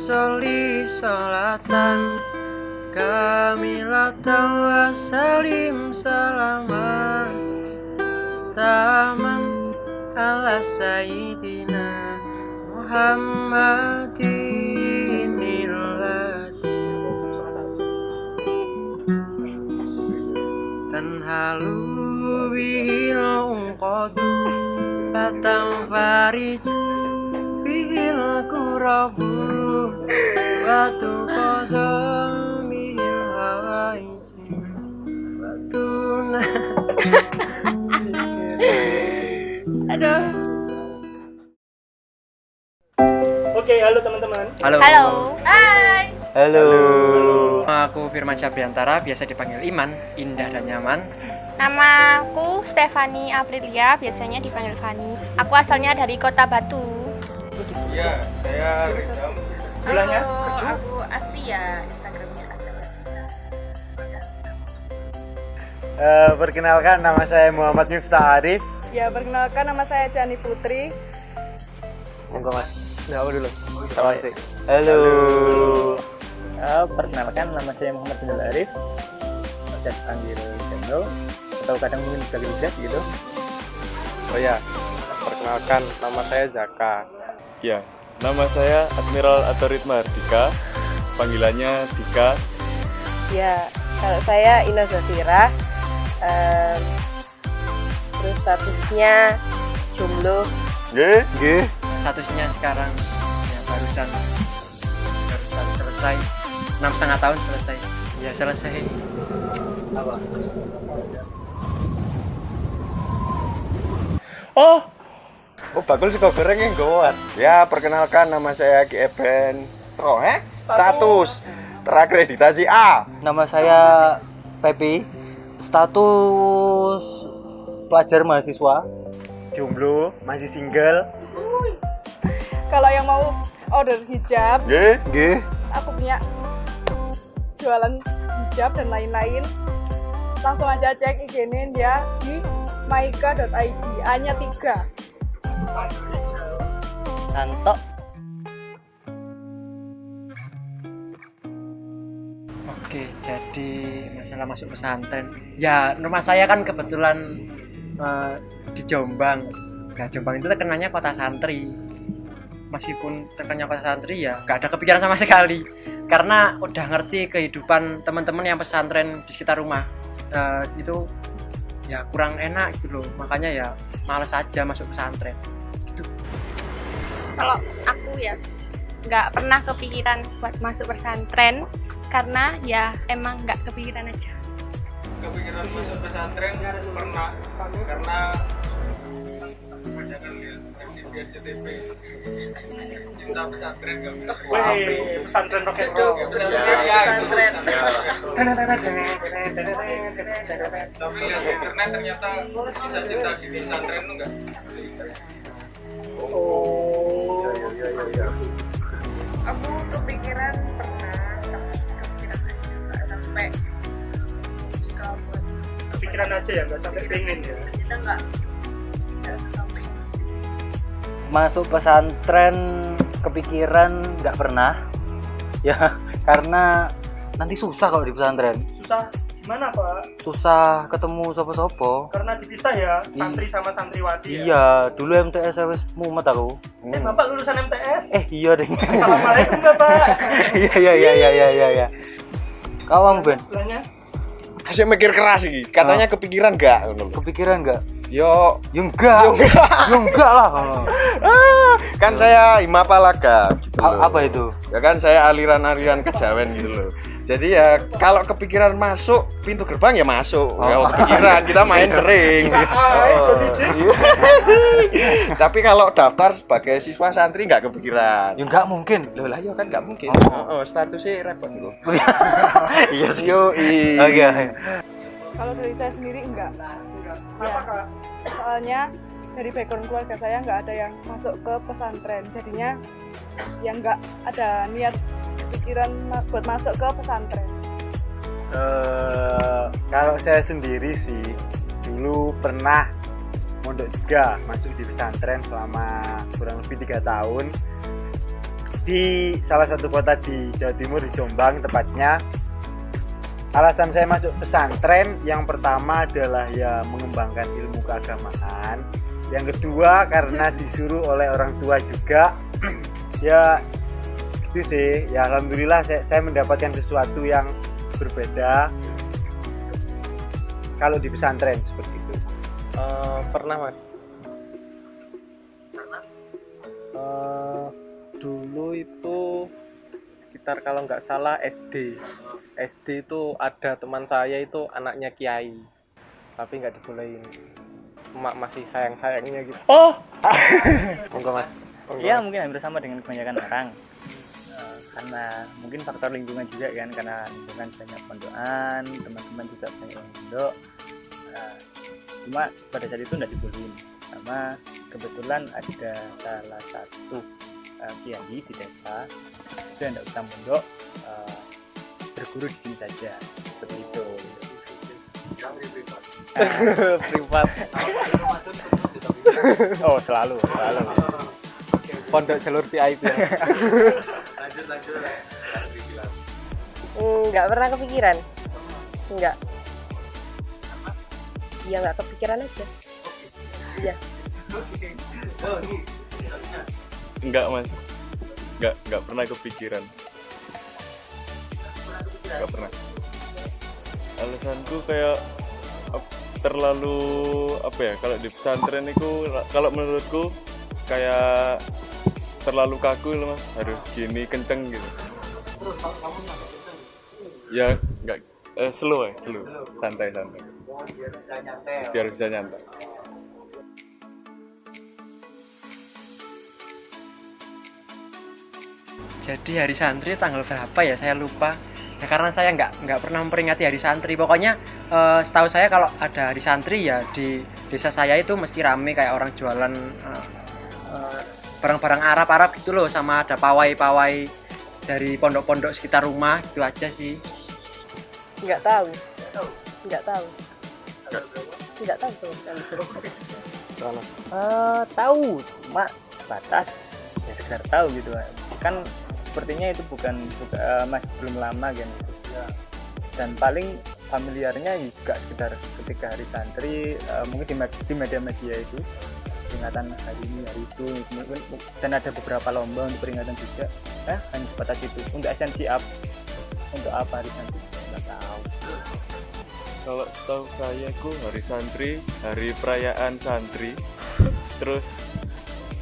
soli solatan kamilatan wa salim salaman taman ala sayyidina Muhammadin tanhalu bihil unqadu batang farij bihil kurabu batu kodam bihil hawaiji batuna. Aduh. Oke, halo teman-teman. Halo. Hai. Halo. Aku Firman Syabriantara, biasa dipanggil Iman, indah dan nyaman. Nama aku Stefani Aprilia, biasanya dipanggil Fani. Aku asalnya dari Kota Batu. Iya, saya Rizam. Sebelahnya? Aku Astia, Instagramnya Astia. Perkenalkan, nama saya Muhammad Miftah Arif. Ya, perkenalkan nama saya Jani Putri. Monggo Mas. Apa dulu? Sama sih. Halo. Perkenalkan, nama saya Muhammad Sendal Arif. Saya dipanggil Sendal atau kadang mungkin dipanggil Z gitu. Oh ya, perkenalkan nama saya Zaka. Ya, nama saya Admiral Atoritma Hardika. Panggilannya Dika. Ya, kalau saya Ina Zafira. Terus statusnya jomblo. Nggih. Statusnya sekarang ya barusan selesai 6,5 tahun selesai. Ya selesai. Oh, Bakul sego goreng yang gawat. Ya, perkenalkan nama saya Ki Eben. Status terakreditasi A. Nama saya Pepi. Status pelajar mahasiswa. Jomblo, masih single. Kalau yang mau order hijab, Nggih. aku punya jualan hijab dan lain-lain. Langsung aja cek IG-nya dia di maika.id. A-nya 3. Santo. Oke, jadi masalah masuk pesantren. Ya, rumah saya kan kebetulan di Jombang. Nah, Jombang itu terkenalnya kota santri. Meskipun terkenalnya kota santri ya nggak ada kepikiran sama sekali. Karena udah ngerti kehidupan teman-teman yang pesantren di sekitar rumah. Itu ya kurang enak gitu loh. Makanya ya males aja masuk pesantren. Gitu. Kalau aku ya nggak pernah kepikiran buat masuk pesantren karena ya emang nggak kepikiran aja. Kepikiran masuk pesantren pernah karena kebanyakan lihat MTV SCTV. Cinta pesantren gak bisa. wih, pesantren rock and roll. Tapi lihat di internet ternyata bisa cinta di pesantren tuh enggak. Oh, Aku kepikiran pernah, kepikiran aja nggak sampai suka buat kepikiran aja ya, nggak sampai pengen ya. kita nggak sampai. Masuk pesantren kepikiran nggak pernah. Ya, karena nanti susah kalau di pesantren. Susah gimana Pak? Susah ketemu sopo-sopo. Karena dipisah ya, santri sama santriwati ya. Iya, dulu MTS saya wis mumet aku. Bapak lulusan MTS? Iya deh. Assalamualaikum Bapak. Iya. Kau Ben, Sebelahnya? Asik mikir keras iki. Katanya kepikiran enggak? kepikiran nggak? Yo, Ya enggak. Ya enggak lah. kan saya Himapalaga gitu loh. Apa itu? Ya kan saya aliran-aliran kejawen gitu loh. Jadi ya kalau kepikiran masuk pintu gerbang ya masuk. Ya kepikiran kita main sering. Tapi kalau daftar sebagai siswa santri nggak kepikiran. Ya enggak mungkin. Loh lah ya kan nggak mungkin. Oh. Statusnya repot loh. Iya sih. Yoi. Oke. Kalau dari saya sendiri enggak. Kenapa Kak? Soalnya dari background keluarga saya nggak ada yang masuk ke pesantren, jadinya yang nggak ada niat pikiran buat masuk ke pesantren. Kalau saya sendiri sih dulu pernah mondok juga, masuk di pesantren selama kurang lebih 3 tahun. di salah satu kota di Jawa Timur, di Jombang tepatnya. Alasan saya masuk pesantren yang pertama adalah ya mengembangkan ilmu keagamaan. Yang kedua karena disuruh oleh orang tua juga. Ya itu sih, ya alhamdulillah saya mendapatkan sesuatu yang berbeda kalau di pesantren seperti itu. Pernah mas. Dulu itu sekitar kalau nggak salah SD itu ada teman saya itu anaknya kiai, tapi nggak dibolehin. Emak masih sayangnya gitu. Oh, Monggo mas. iya mungkin hampir sama dengan kebanyakan orang. Karena mungkin faktor lingkungan juga kan, karena lingkungan banyak pondokan, teman-teman juga banyak yang pondok. Cuma pada saat itu nggak dibolehin. Sama kebetulan ada salah satu kiai di desa itu yang nggak usah mondok, berguru di sini saja, seperti itu. Privat. Oh selalu. Pondok jalur VIP. Nggak pernah kepikiran. Nggak. Ya nggak kepikiran aja. Iya. Enggak mas, enggak pernah kepikiran. Enggak pernah. Alasanku kayak terlalu apa ya, kalau di pesantren itu kalau menurutku kayak terlalu kaku loh mas, harus gini kenceng gitu. Ya enggak, slow, santai. Biar bisa nyantai. Jadi hari santri tanggal berapa ya, saya lupa ya, karena saya nggak pernah memperingati hari santri. Pokoknya setahu saya kalau ada hari santri ya di desa saya itu mesti rame, kayak orang jualan barang-barang Arab gitu loh, sama ada pawai dari pondok-pondok sekitar rumah, gitu aja sih. Nggak tahu. Tahu, cuma batas ya, sekedar tahu gitu kan. Sepertinya itu bukan masih belum lama kan gitu. Dan paling familiarnya juga sekitar ketika hari santri, mungkin di media-media itu peringatan hari ini hari itu, dan ada beberapa lomba untuk peringatan juga. Hanya sebatas itu. Untuk esensi untuk apa hari santri nggak tahu. Kalau setahu saya hari santri, hari perayaan santri, terus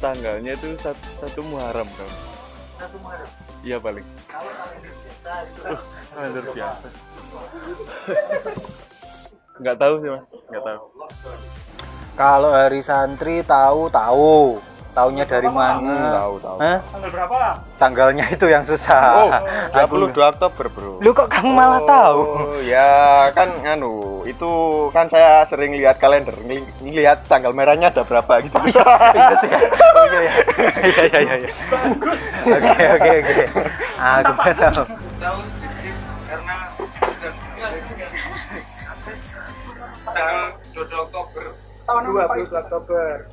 tanggalnya itu satu Muharram kan? Satu Muharram? Iya paling. Kalau biasa itu luar biasa. Nggak tahu sih mas, nggak tahu. Kalau hari santri tahu. Taunya dari mana? Tahu. Tanggal berapa? Tanggalnya itu yang susah. Oh, 22 Oktober bro. Lu kok kamu malah tahu? Oh ya kan itu kan saya sering lihat kalender, ngelihat tanggal merahnya ada berapa gitu. Iya. Oke. Aku tahu. Tahu sedikit karena tanggal 22 Oktober. Tahun 22 Oktober.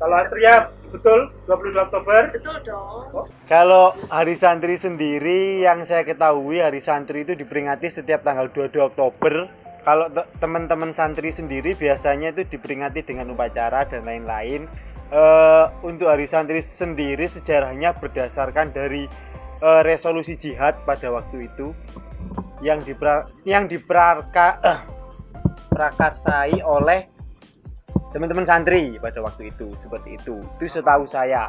Kalau Astria betul 22 Oktober? Betul dong. Kalau hari santri sendiri yang saya ketahui, hari santri itu diperingati setiap tanggal 22 Oktober. Kalau teman-teman santri sendiri biasanya itu diperingati dengan upacara dan lain-lain. Untuk hari santri sendiri sejarahnya berdasarkan dari resolusi jihad pada waktu itu yang diprakarsai oleh teman-teman santri pada waktu itu, seperti itu setahu saya.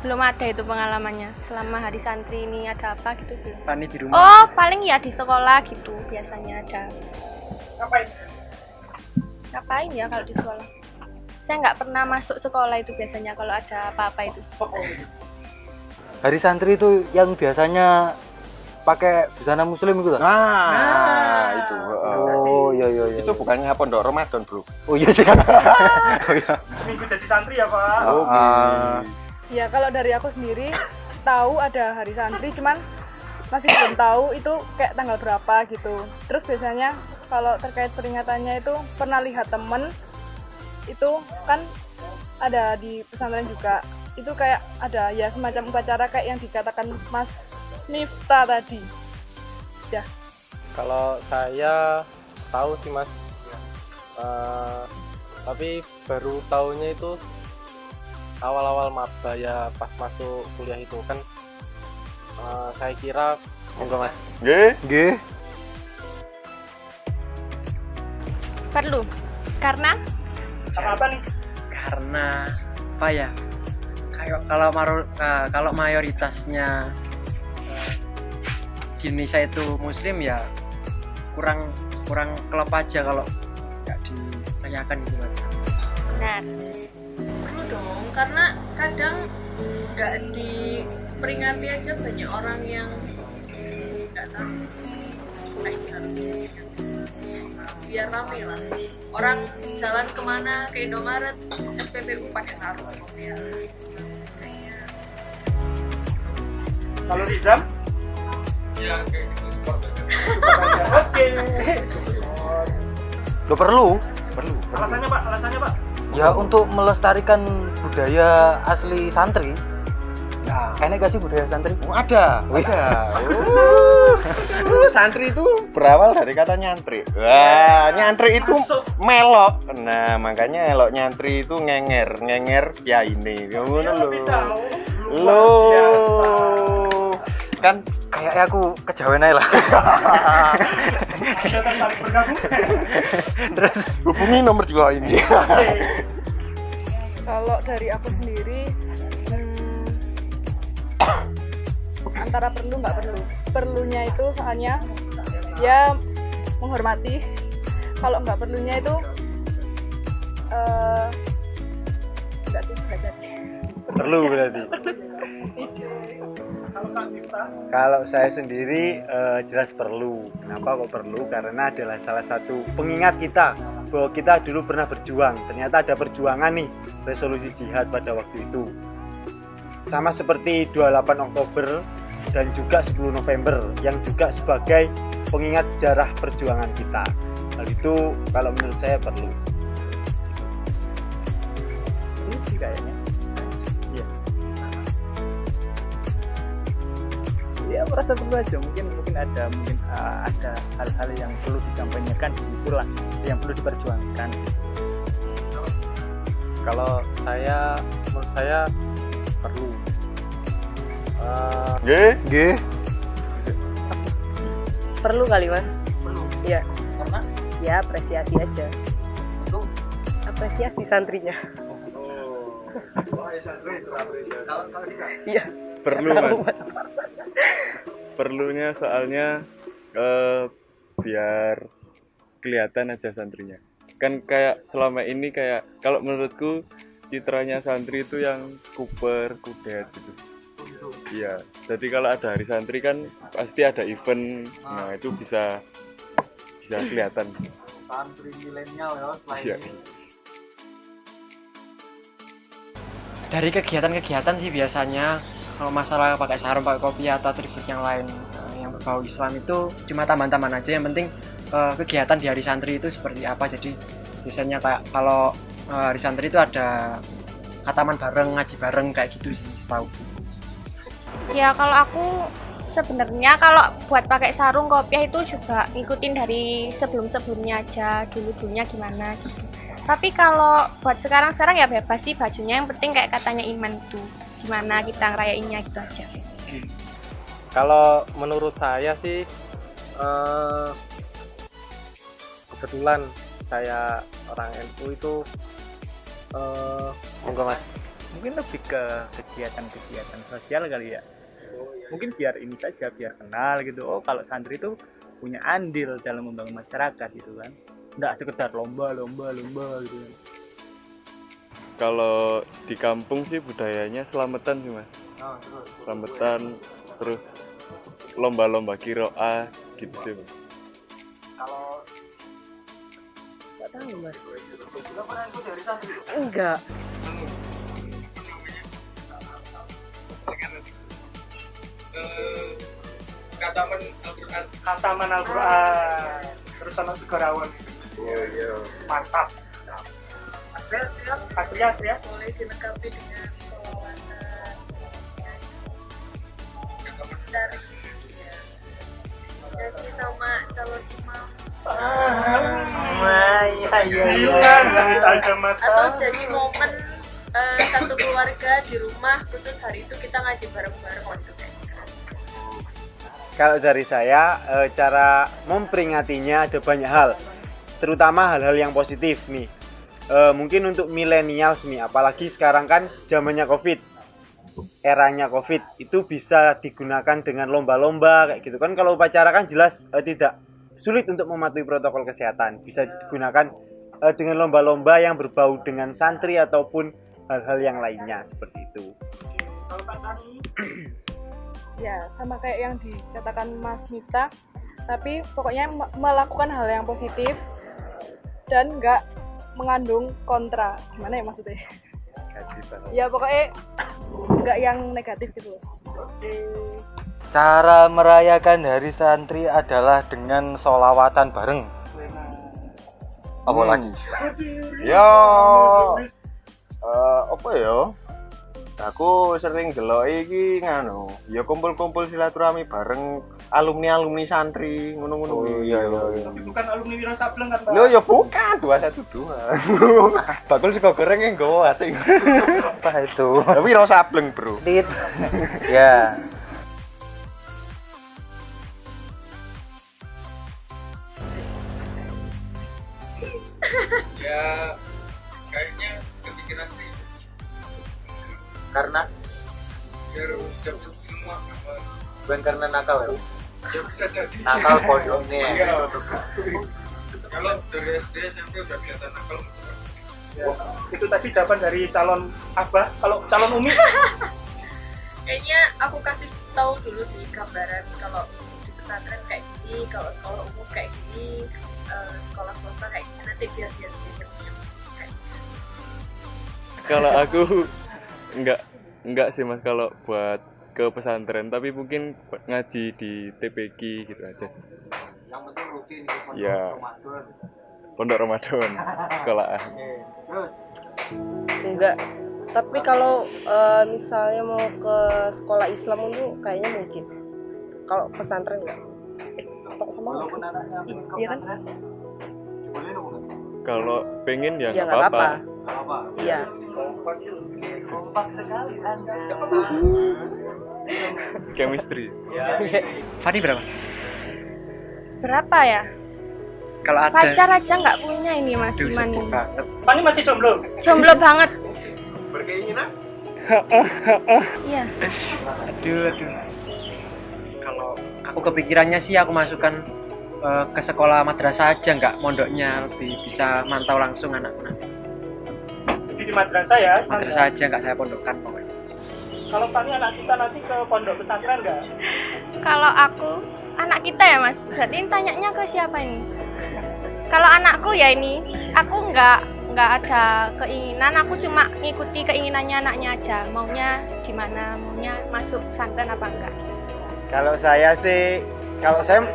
Belum ada itu pengalamannya selama hari santri ini. Ada apa gitu belum? Tani di rumah. Oh paling ya di sekolah gitu biasanya ada. Ngapain ya kalau di sekolah? Saya nggak pernah masuk sekolah itu biasanya kalau ada apa-apa itu. Hari santri itu yang biasanya pakai busana muslim itu kan? Itu. Oh iya. Itu bukannya pondok Ramadan bro? Oh iya sih kan. Seminggu jadi santri ya Pak? Oke. Ya kalau dari aku sendiri tahu ada hari santri, cuman masih belum tahu itu kayak tanggal berapa gitu. Terus biasanya kalau terkait peringatannya itu pernah lihat temen itu kan ada di pesantren juga. itu kayak ada ya semacam upacara kayak yang dikatakan Mas Miftah tadi. Ya. Kalau saya tahu sih Mas, tapi baru tahunya itu awal-awal maba ya pas masuk kuliah itu kan. Saya kira monggo Mas. Nggih. Perlu. Karena apa nih? Karena apa ya? Kayak kalau mayoritasnya di Indonesia itu Muslim ya kurang klop aja kalau nggak dirayakan gitu Mas. benar. Perlu dong, karena kadang nggak diperingati aja banyak orang yang nggak tahu. Nah, ini harus biar rame lah. Orang jalan kemana ke Indomaret, SPBU pakai sarung. Ya. Kalau Rizam? Ya kayak gitu support aja. Oke. Lo perlu. Alasannya Pak? Ya untuk melestarikan budaya asli santri. Nah, enak gak sih budaya santri? Ada. Santri itu berawal dari kata nyantri. Wah, nyantri itu melok. Nah, makanya elok nyantri itu ngenger ya ini. Ngono lho. Kan Kayaknya aku kejawen aja lah. Terus hubungi nomor juga ini. Kalau dari aku sendiri antara perlu nggak perlu. Perlunya itu soalnya ya menghormati. Kalau nggak perlunya itu nggak jadi. Perlu berarti. Kalau saya sendiri jelas perlu. Kenapa kok perlu? Karena adalah salah satu pengingat kita bahwa kita dulu pernah berjuang. Ternyata ada perjuangan nih, resolusi jihad pada waktu itu. Sama seperti 28 Oktober dan juga 10 November yang juga sebagai pengingat sejarah perjuangan kita. Hal itu kalau menurut saya perlu. Ini sih kayaknya. Ya merasa perlu aja, mungkin ada hal-hal yang perlu dikampanyekan di situ lah, yang perlu diperjuangkan. Kalau menurut saya perlu. Nggih. Perlu kali Mas. Perlu. Iya. Karena Ya apresiasi aja. Apresiasi santrinya. santri kalau tidak. Iya. Perlu Mas. Perlunya soalnya biar kelihatan aja santrinya. Kan kayak selama ini kayak kalau menurutku citranya santri itu yang kuper, kudet gitu. Iya. Jadi kalau ada hari santri kan pasti ada event. Nah, itu bisa kelihatan. Santri milenial ya selain Iya. ini. Dari kegiatan-kegiatan sih biasanya kalau masalah pakai sarung, pakai kopi atau atribut yang lain yang berbau Islam itu cuma tambahan-tambahan aja. Yang penting kegiatan di hari santri itu seperti apa. Jadi biasanya kayak kalau hari santri itu ada khataman bareng, ngaji bareng kayak gitu sih setahu. Ya kalau aku sebenarnya kalau buat pakai sarung kopiah itu juga ngikutin dari sebelum-sebelumnya aja, dulu-dulunya gimana gitu. Tapi kalau buat sekarang ya bebas sih bajunya, yang penting kayak katanya iman itu gimana kita ngerayainnya gitu aja. Kalau menurut saya sih kebetulan saya orang NU itu Monggo Mas. Mungkin lebih ke kegiatan-kegiatan sosial kali ya. Mungkin biar ini saja, biar kenal gitu. Oh, kalau santri itu punya andil dalam membangun masyarakat gitu kan. Nggak sekedar lomba gitu. Kalau di kampung sih budayanya selamatan sih Mas. Selamatan terus lomba-lomba kiroah gitu sih Mas. Kalau nggak tahu Mas. Enggak. Khataman Al-Quran terus sama Segarawan. Iya. Mantap. Asli ya. Boleh dilengkapi dengan sholawatan. Atau jadi momen satu keluarga di rumah khusus hari itu kita ngaji bareng-bareng waktu kayak gitu. Kalau dari saya, cara memperingatinya ada banyak hal, terutama hal-hal yang positif nih. Mungkin untuk millennials nih, apalagi sekarang kan zamannya COVID, eranya COVID, itu bisa digunakan dengan lomba-lomba kayak gitu kan. Kalau upacara kan jelas tidak sulit untuk mematuhi protokol kesehatan, bisa digunakan dengan lomba-lomba yang berbau dengan santri ataupun hal-hal yang lainnya seperti itu. Ya sama kayak yang dikatakan Mas Miftah, tapi pokoknya melakukan hal yang positif dan nggak mengandung kontra. Gimana ya maksudnya? Ya pokoknya nggak yang negatif gitu loh. Cara merayakan hari santri adalah dengan sholawatan bareng. Apa lagi? Ya apa ya? Aku sering delok iki nganu, ya kumpul-kumpul silaturahmi bareng alumni santri ngono-ngono. Oh iya. Bukan alumni Wira Sableng kan, Pak? Loh ya bukan, 212. Bakul sego goreng yang nggawa ati. Apa itu? Tapi Wira Sableng, Bro. Tit. Ya. Ya kayaknya kepikiran sih Karena biar jam-jam semua bukan karena nakal ya. ya bisa jadi Nakal pondoknya. Iya. Kalau dari SD SMP udah kelihatan nakal ya, itu tadi jawaban dari calon abah. Kalau calon umi Kayaknya aku kasih tahu dulu sih gambaran kalau di pesantren kayak gini, kalau sekolah umum kayak gini, sekolah swasta kayak gini, nanti biar dia sendiri kayak gitu. Kalau aku enggak sih Mas kalau buat ke pesantren, tapi mungkin ngaji di TPQ gitu aja sih. Yang penting rutin Ya. Pondok Ramadan sekolahan. Enggak. Tapi kalau misalnya mau ke sekolah Islam itu kayaknya mungkin. Kalau pesantren enggak. Kok sama? Iya kan? Kalau pengen ya Ya nggak nggak apa-apa. apa-apa. Iya. Kompak sekali Anda. Chemistry. Fani berapa? Berapa ya? Kalau ada Pacar aja nggak punya ini Mas Aduh, Iman. sedih banget. Fani masih jomblo. Jomblo banget. Berkeinginan? Iya. Aduh. Kalau aku kepikirannya sih aku masukkan ke sekolah madrasah aja, nggak mondoknya, lebih bisa mantau langsung anak-anak. Jadi di madrasah ya. Madrasah aja, nggak saya pondokkan pokoknya. Kalau Fani anak kita nanti ke pondok pesantren enggak? Kalau aku anak kita ya Mas. Berarti tanyanya ke siapa ini? Kalau anakku ya ini, aku nggak ada keinginan, aku cuma ngikuti keinginannya anaknya aja. Maunya di mana, maunya masuk pesantren apa enggak. Kalau saya sih, kalau saya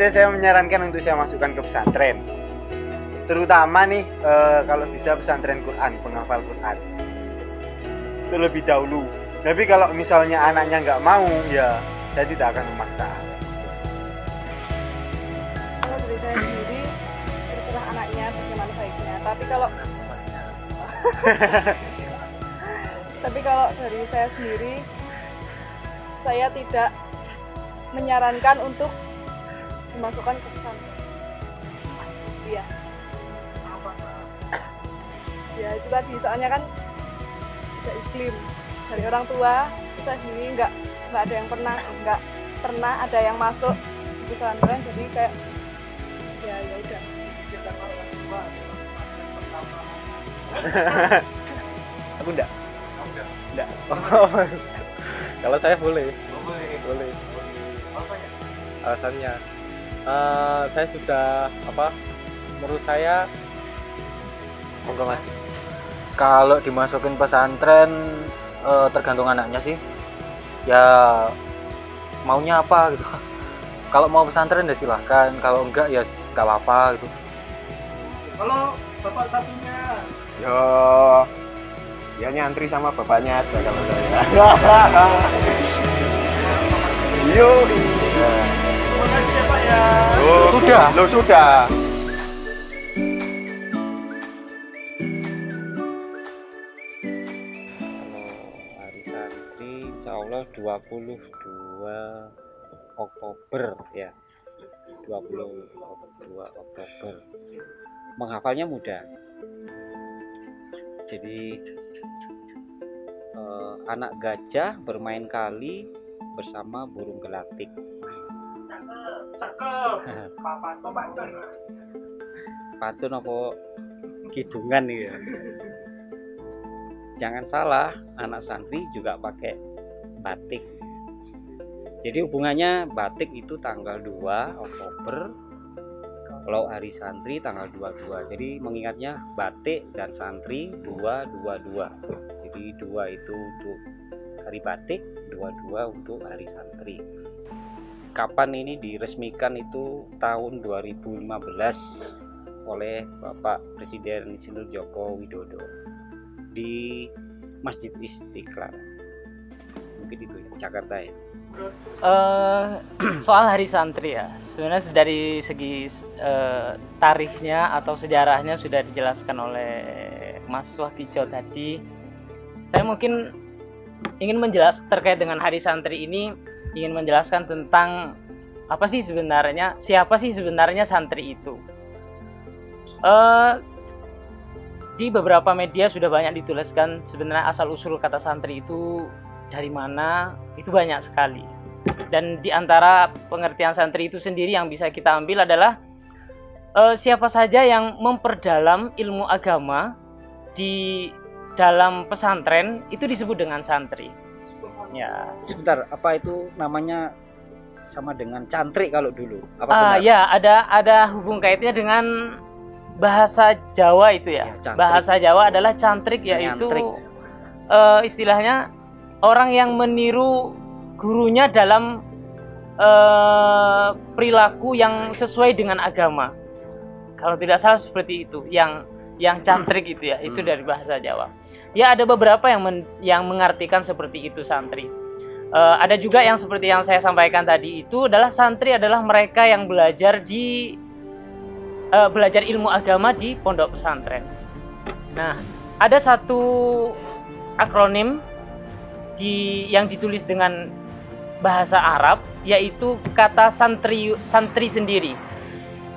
saya menyarankan untuk saya masukkan ke pesantren. Terutama nih kalau bisa pesantren Quran, penghafal Quran. Itu lebih dahulu. Tapi kalau misalnya anaknya nggak mau, ya saya tidak akan memaksa. Kalau dari saya sendiri terserah anaknya bagaimana baiknya. Tapi kalau dari saya sendiri, saya tidak menyarankan untuk dimasukkan ke pesantren. Iya. Ya itu tadi, soalnya kan tidak iklim dari orang tua. Saya sendiri nggak ada yang pernah ada yang masuk di pesantren, jadi kayak ya udah. Aku enggak. Kalau saya boleh. Alasannya saya sudah menurut saya monggo Mas. Kalau dimasukin pesantren tergantung anaknya sih. Ya maunya apa gitu. Kalau mau pesantren ya silahkan, kalau enggak ya enggak apa-apa gitu. Kalau bapak satunya Ya nyantri sama bapaknya aja kalau saya. Yo. terima kasih ya Pak ya. Oh, Sudah. Lo sudah. Kalau hari santri insya Allah 22 Oktober ya, 22 Oktober. Menghafalnya mudah, jadi anak gajah bermain kali bersama burung gelatik. Cakep. Pantun. Pantun apa kidungan nih ya. Jangan salah, anak santri juga pakai batik. Jadi hubungannya batik itu tanggal 2 Oktober, kalau hari santri tanggal 22. Jadi mengingatnya batik dan santri 222. Jadi 2 itu untuk hari batik, 22 untuk hari santri. Kapan ini diresmikan itu tahun 2015 oleh Bapak Presiden Insinyur Joko Widodo di Masjid Istiqlal. Mungkin itu ya, Jakarta ya. Soal hari santri ya, sebenarnya dari segi tarikhnya atau sejarahnya sudah dijelaskan oleh Mas Wahtijo tadi. Saya mungkin ingin menjelaskan terkait dengan hari santri ini, ingin menjelaskan tentang apa sih sebenarnya, siapa sih sebenarnya santri itu. Di beberapa media sudah banyak dituliskan sebenarnya asal-usul kata santri itu dari mana, itu banyak sekali. Dan di antara pengertian santri itu sendiri yang bisa kita ambil adalah siapa saja yang memperdalam ilmu agama di dalam pesantren itu disebut dengan santri. Ya, sebentar, apa itu namanya sama dengan cantrik kalau dulu? Apa ya, ada hubung kaitnya dengan bahasa Jawa itu ya. Bahasa Jawa adalah cantrik, yaitu istilahnya orang yang meniru gurunya dalam perilaku yang sesuai dengan agama. Kalau tidak salah seperti itu, yang cantrik itu ya, itu dari bahasa Jawa. Ya, ada beberapa yang mengartikan seperti itu santri. Ada juga yang seperti yang saya sampaikan tadi, itu adalah santri adalah mereka yang belajar ilmu agama di pondok pesantren. Nah, ada satu akronim yang ditulis dengan bahasa Arab, yaitu kata santri sendiri.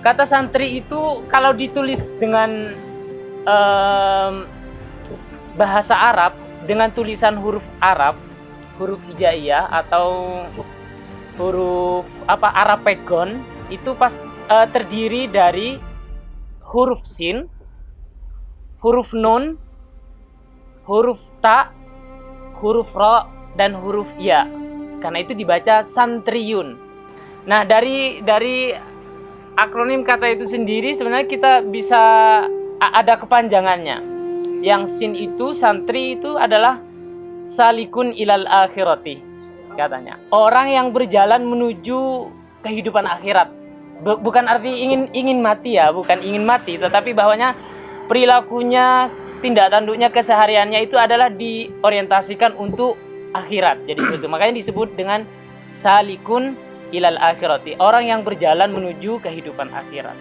Kata santri itu kalau ditulis dengan bahasa Arab dengan tulisan huruf Arab, huruf hijaiyah atau huruf Arapegon, itu terdiri dari huruf sin, huruf nun, huruf ta, huruf ro, dan huruf ya. Karena itu dibaca santriyun. Nah, dari akronim kata itu sendiri sebenarnya kita bisa ada kepanjangannya. Yang sin itu, santri itu adalah salikun ilal akhirati, katanya. Orang yang berjalan menuju kehidupan akhirat. Bukan arti ingin mati ya, bukan ingin mati, tetapi bahwanya perilakunya, tindak tanduknya, kesehariannya itu adalah diorientasikan untuk akhirat. Jadi seperti itu. Makanya disebut dengan salikun ilal akhirati, orang yang berjalan menuju kehidupan akhirat.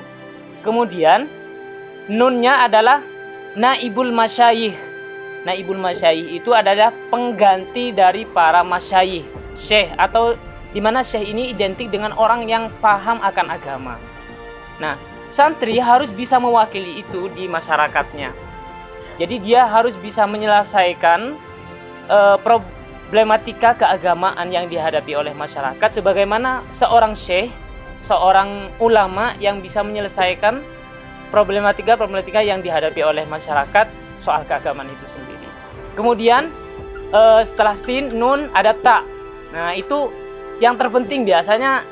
Kemudian nunnya adalah naibul masyayikh. Naibul masyayikh itu adalah pengganti dari para masyayikh, syekh, atau di mana syekh ini identik dengan orang yang paham akan agama. Nah, santri harus bisa mewakili itu di masyarakatnya. Jadi dia harus bisa menyelesaikan problematika keagamaan yang dihadapi oleh masyarakat, sebagaimana seorang syekh, seorang ulama yang bisa menyelesaikan problematika yang dihadapi oleh masyarakat soal keagamaan itu sendiri. Kemudian setelah sin, nun, ada ta. Nah, itu yang terpenting biasanya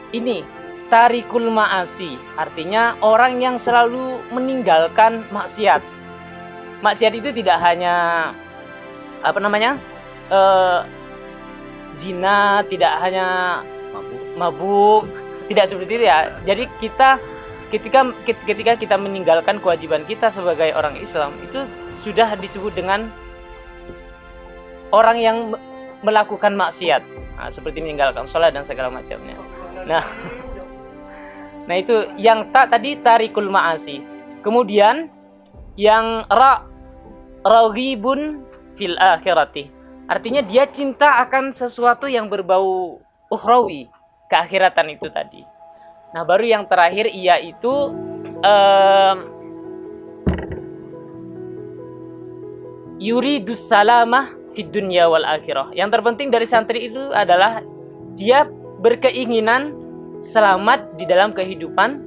ini tarikul ma'asi, artinya orang yang selalu meninggalkan maksiat. Maksiat itu tidak hanya zina, tidak hanya mabuk, tidak seperti itu ya. Jadi ketika kita meninggalkan kewajiban kita sebagai orang Islam, itu sudah disebut dengan orang yang melakukan maksiat. Nah, seperti meninggalkan sholat dan segala macamnya. Nah, Nah itu yang tadi tarikul ma'asi. Kemudian yang raghibun fil akhirati, artinya dia cinta akan sesuatu yang berbau ukhrawi, keakhiratan itu tadi. Nah baru yang terakhir yaitu yuridus salamah fid dunya wal akhirah. Yang terpenting dari santri itu adalah dia berkeinginan selamat di dalam kehidupan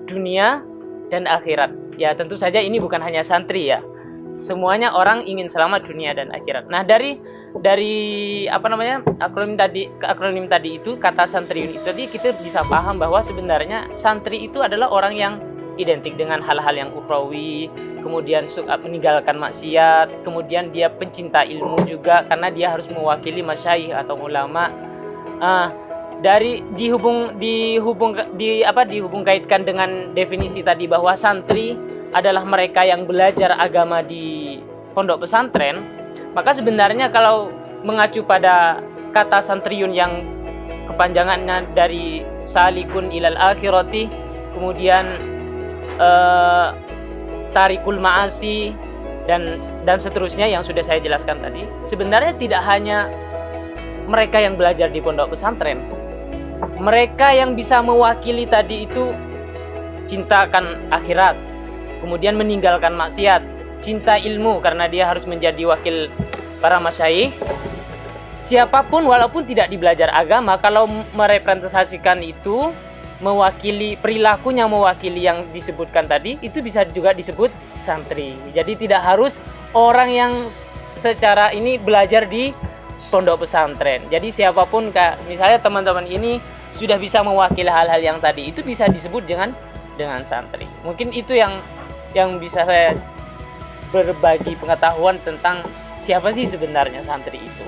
dunia dan akhirat. Ya tentu saja ini bukan hanya santri ya. Semuanya orang ingin selamat dunia dan akhirat. Nah dari akronim tadi itu, kata santriun itu tadi, kita bisa paham bahwa sebenarnya santri itu adalah orang yang identik dengan hal-hal yang ukhrawi, kemudian suka meninggalkan maksiat, kemudian dia pencinta ilmu juga karena dia harus mewakili masyayikh atau ulama. Dihubung kaitkan dengan definisi tadi bahwa santri adalah mereka yang belajar agama di pondok pesantren, maka sebenarnya kalau mengacu pada kata santriun yang kepanjangannya dari salikun ilal akhirati, kemudian tarikul ma'asi dan seterusnya yang sudah saya jelaskan tadi, sebenarnya tidak hanya mereka yang belajar di pondok pesantren, mereka yang bisa mewakili tadi itu cinta akan akhirat, kemudian meninggalkan maksiat, cinta ilmu karena dia harus menjadi wakil para masyayikh. Siapapun walaupun tidak dibelajar agama, kalau merepresentasikan itu, mewakili perilakunya, mewakili yang disebutkan tadi, itu bisa juga disebut santri. Jadi tidak harus orang yang secara ini belajar di pondok pesantren. Jadi siapapun, misalnya teman-teman ini sudah bisa mewakili hal-hal yang tadi, itu bisa disebut dengan santri. Mungkin itu yang bisa saya berbagi pengetahuan tentang siapa sih sebenarnya santri itu.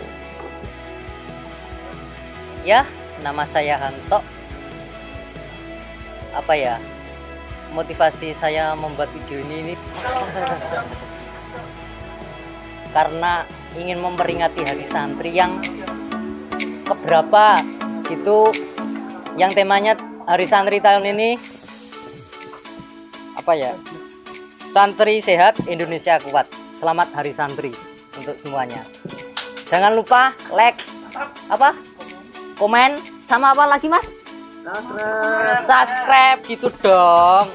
Ya, nama saya Hanto. Motivasi saya membuat video ini karena ingin memperingati Hari Santri yang keberapa gitu, yang temanya Hari Santri tahun ini Santri sehat, Indonesia kuat. Selamat Hari Santri untuk semuanya. Jangan lupa like, komen, sama apa lagi mas? Subscribe gitu dong.